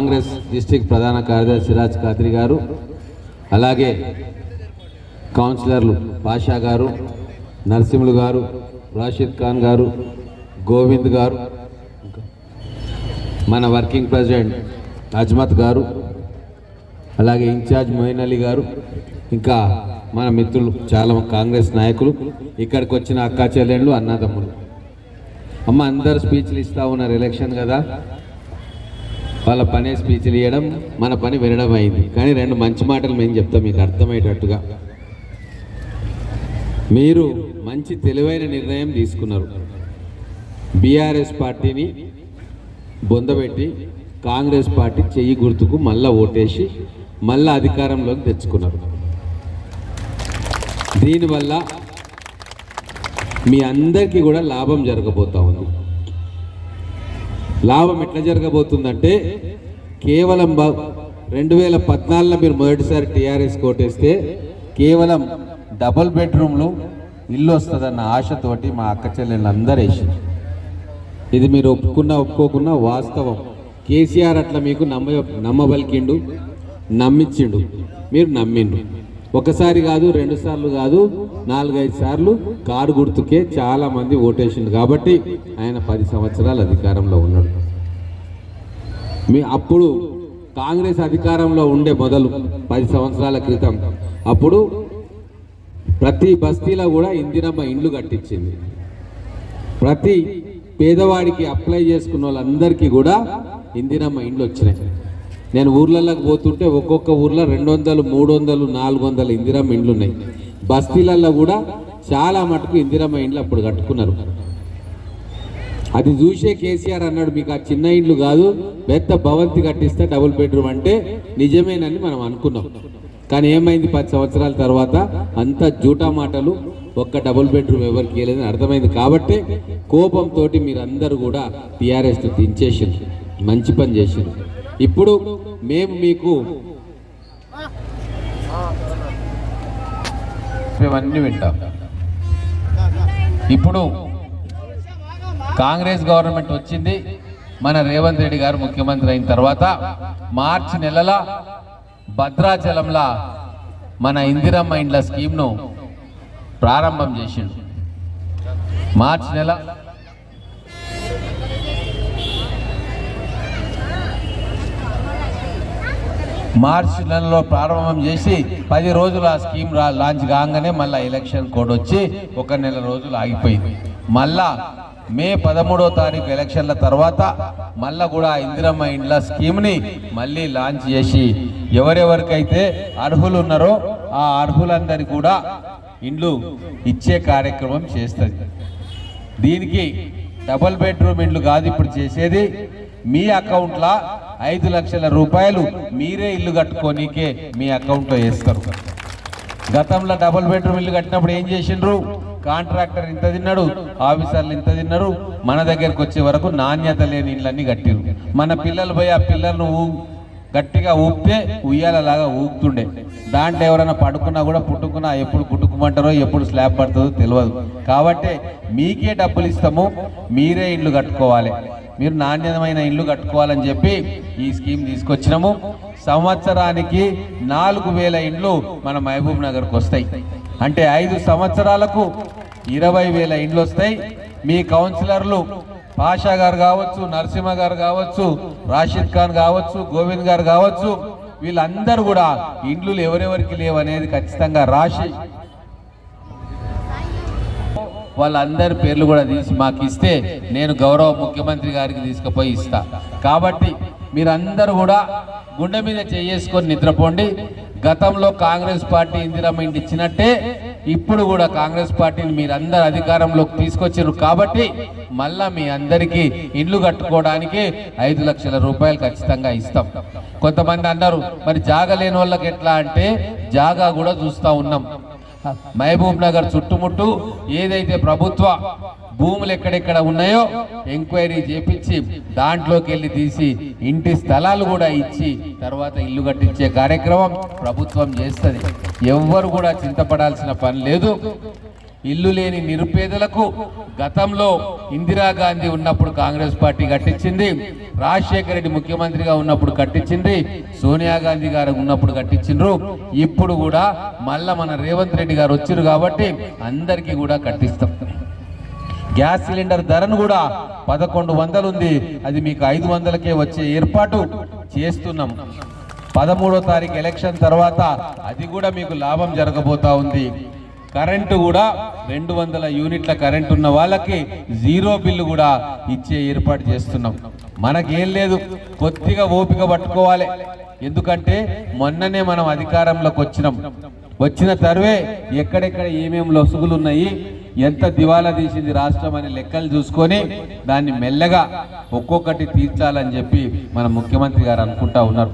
Congress district ప్రధాన కార్యదర్శి సిరాజ్ ఖాద్రి గారు, అలాగే కౌన్సిలర్లు పాషా గారు, నరసింహులు గారు, రాషిద్ ఖాన్ గారు, గోవింద్ గారు, మన వర్కింగ్ ప్రెసిడెంట్ అజ్మత్ గారు, అలాగే ఇన్ఛార్జ్ మొయిన్ అలీ గారు, ఇంకా మన మిత్రులు చాలా కాంగ్రెస్ నాయకులు, ఇక్కడికి వచ్చిన అక్కా చెల్లెళ్ళు, అన్నదమ్ములు. అమ్మ అందరు స్పీచ్లు ఇస్తూ ఉన్నారు, ఎలక్షన్ కదా, వాళ్ళ పనే స్పీచ్లు ఇవ్వడం, మన పని వినడం అయింది. కానీ రెండు మంచి మాటలు మేము చెప్తాం మీకు అర్థమయ్యేటట్టుగా. మీరు మంచి తెలివైన నిర్ణయం తీసుకున్నారు. బీఆర్ఎస్ పార్టీని బొందబెట్టి కాంగ్రెస్ పార్టీ చెయ్యి గుర్తుకు మళ్ళా ఓటేసి మళ్ళా అధికారంలోకి తెచ్చుకున్నారు. దీనివల్ల మీ అందరికీ కూడా లాభం జరగబోతూ ఉంది. లాభం ఎట్లా జరగబోతుందంటే, కేవలం 2014లో మీరు మొదటిసారి టీఆర్ఎస్ కోటేస్తే కేవలం డబుల్ బెడ్రూమ్లు ఇల్లు వస్తుందన్న ఆశతోటి మా అక్క చెల్లెళ్ళు అందరూ వేసింది. ఇది మీరు ఒప్పుకున్నా ఒప్పుకోకున్నా వాస్తవం. కేసీఆర్ అట్లా మీకు నమ్మబలికిండు, నమ్మించిండు, మీరు నమ్మిండు. ఒకసారి కాదు, 2 సార్లు కాదు, 4-5 సార్లు కారు గుర్తుకే చాలామంది ఓటేసిండు. కాబట్టి ఆయన 10 సంవత్సరాలు అధికారంలో ఉన్నాడు. అప్పుడు కాంగ్రెస్ అధికారంలో ఉండే మొదలు 10 సంవత్సరాల క్రితం అప్పుడు ప్రతి బస్తీలో కూడా ఇందిరమ్మ ఇండ్లు కట్టించింది. ప్రతి పేదవాడికి అప్లై చేసుకున్న వాళ్ళందరికీ కూడా ఇందిరమ్మ ఇండ్లు వచ్చినాయి. నేను ఊర్లలోకి పోతుంటే ఒక్కొక్క ఊర్లో 200, 300, 400 ఇందిరమ్మ ఇండ్లు ఉన్నాయి. బస్తీలలో కూడా చాలా మటుకు ఇందిరమ్మ ఇండ్లు అప్పుడు కట్టుకున్నారు. అది చూసే కేసీఆర్ అన్నాడు, మీకు ఆ చిన్న ఇండ్లు కాదు పెద్ద భవంతి కట్టిస్తే డబుల్ బెడ్రూమ్ అంటే నిజమేనని మనం అనుకున్నాం. కానీ ఏమైంది, 10 సంవత్సరాల తర్వాత అంత జూటా మాటలు, ఒక్క డబుల్ బెడ్రూమ్ ఎవరికి ఇవ్వలేదని అర్థమైంది. కాబట్టి కోపంతో మీరందరూ కూడా టీఆర్ఎస్ దించేసింది, మంచి పని చేసింది. ఇప్పుడు మేము మీకు మేమన్నీ వింటాం. ఇప్పుడు కాంగ్రెస్ గవర్నమెంట్ వచ్చింది, మన రేవంత్ రెడ్డి గారు ముఖ్యమంత్రి అయిన తర్వాత మార్చి నెలలో భద్రాచలంలో మన ఇందిరమ్మ ఇండ్ల స్కీమ్ను ప్రారంభం చేసిండు. మార్చి నెలలో ప్రారంభం చేసి 10 రోజులు ఆ స్కీమ్ లాంచ్ కాగానే మళ్ళీ ఎలక్షన్ కోడ్ వచ్చి 1 నెల రోజులు ఆగిపోయింది. మళ్ళా మే 13వ తారీఖు ఎలక్షన్ల తర్వాత మళ్ళా కూడా ఇందిరమ్మ ఇండ్ల స్కీమ్ని మళ్ళీ లాంచ్ చేసి ఎవరెవరికైతే అర్హులు ఉన్నారో ఆ అర్హులందరికీ కూడా ఇండ్లు ఇచ్చే కార్యక్రమం చేస్తుంది. దీనికి డబుల్ బెడ్రూమ్ ఇండ్లు కాదు ఇప్పుడు చేసేది, మీ అకౌంట్లో 5 లక్షల రూపాయలు మీరే ఇల్లు కట్టుకోనీకే మీ అకౌంట్లో వేస్తారు. గతంలో డబుల్ బెడ్రూమ్ ఇల్లు కట్టినప్పుడు ఏం చేసిండ్రు, కాంట్రాక్టర్ ఇంత తిన్నాడు, ఆఫీసర్లు ఇంత తిన్నారు, మన దగ్గరకు వచ్చే వరకు నాణ్యత లేని ఇళ్ళన్నీ కట్టిరు. మన పిల్లలు పోయి ఆ పిల్లలను గట్టిగా ఊపితే ఉయ్యాలలాగా ఊపుతుండే. దాంట్లో ఎవరైనా పడుకున్నా కూడా పుట్టుకున్నా ఎప్పుడు పుట్టుకుమంటారో ఎప్పుడు స్లాబ్ పడుతుందో తెలియదు. కాబట్టి మీకే డబ్బులు ఇస్తాము, మీరే ఇల్లు కట్టుకోవాలి, మీరు నాణ్యమైన ఇల్లు కట్టుకోవాలని చెప్పి ఈ స్కీమ్ తీసుకొచ్చినాము. సంవత్సరానికి 4000 ఇండ్లు మన మహబూబ్ నగర్కి వస్తాయి. అంటే 5 సంవత్సరాలకు 20,000 ఇండ్లు వస్తాయి. మీ కౌన్సిలర్లు పాషా గారు కావచ్చు, నరసింహ గారు కావచ్చు, రాషిద్ ఖాన్ కావచ్చు, గోవింద్ గారు కావచ్చు, వీళ్ళందరూ కూడా ఇండ్లు ఎవరెవరికి లేవనేది ఖచ్చితంగా రాసి వాళ్ళందరి పేర్లు కూడా తీసి మాకు ఇస్తే నేను గౌరవ ముఖ్యమంత్రి గారికి తీసుకుపోయి ఇస్తా. కాబట్టి మీరందరూ కూడా గుండె మీద చేసుకొని నిద్రపోండి. గతంలో కాంగ్రెస్ పార్టీ ఇందిరమ్మ ఇంటి ఇచ్చినట్టే ఇప్పుడు కూడా కాంగ్రెస్ పార్టీని మీరందరూ అధికారంలోకి తీసుకొచ్చారు. కాబట్టి మళ్ళా మీ అందరికీ ఇండ్లు కట్టుకోవడానికి 5 లక్షల రూపాయలు ఖచ్చితంగా ఇస్తాం. కొంతమంది అన్నారు మరి జాగా లేని వాళ్ళకి ఎట్లా అంటే, జాగా కూడా చూస్తూ ఉన్నాం. మహబూబ్ నగర్ చుట్టుముట్టు ఏదైతే ప్రభుత్వ భూములు ఎక్కడెక్కడ ఉన్నాయో ఎంక్వైరీ చేపించి దాంట్లోకి వెళ్ళి తీసి ఇంటి స్థలాలు కూడా ఇచ్చి తర్వాత ఇల్లు కట్టించే కార్యక్రమం ప్రభుత్వం చేస్తుంది. ఎవ్వరు కూడా చింతపడాల్సిన పని లేదు. ఇల్లు లేని నిరుపేదలకు గతంలో ఇందిరాగాంధీ ఉన్నప్పుడు కాంగ్రెస్ పార్టీ కట్టించింది, రాజశేఖర రెడ్డి ముఖ్యమంత్రిగా ఉన్నప్పుడు కట్టించింది, సోనియా గాంధీ గారు ఉన్నప్పుడు కట్టించిండ్రు. ఇప్పుడు కూడా మళ్ళా మన రేవంత్ రెడ్డి గారు వచ్చారు కాబట్టి అందరికీ కూడా కట్టిస్తాం. గ్యాస్ సిలిండర్ ధరను కూడా 1100 ఉంది, అది మీకు 500కే వచ్చే ఏర్పాటు చేస్తున్నాం. 13వ తారీఖు ఎలక్షన్ తర్వాత అది కూడా మీకు లాభం జరగబోతా ఉంది. కరెంటు కూడా 200 యూనిట్ల కరెంటు ఉన్న వాళ్ళకి జీరో బిల్లు కూడా ఇచ్చే ఏర్పాటు చేస్తున్నాం. మనకేం లేదు, కొద్దిగా ఓపిక పట్టుకోవాలి. ఎందుకంటే మొన్ననే మనం అధికారంలోకి వచ్చిన తర్వే ఎక్కడెక్కడ ఏమేమి లొసుగులు ఉన్నాయి, ఎంత దివాలా తీసింది రాష్ట్రం అనే లెక్కలు చూసుకొని దాన్ని మెల్లగా ఒక్కొక్కటి తీర్చాలని చెప్పి మన ముఖ్యమంత్రి గారు అనుకుంటా ఉన్నారు.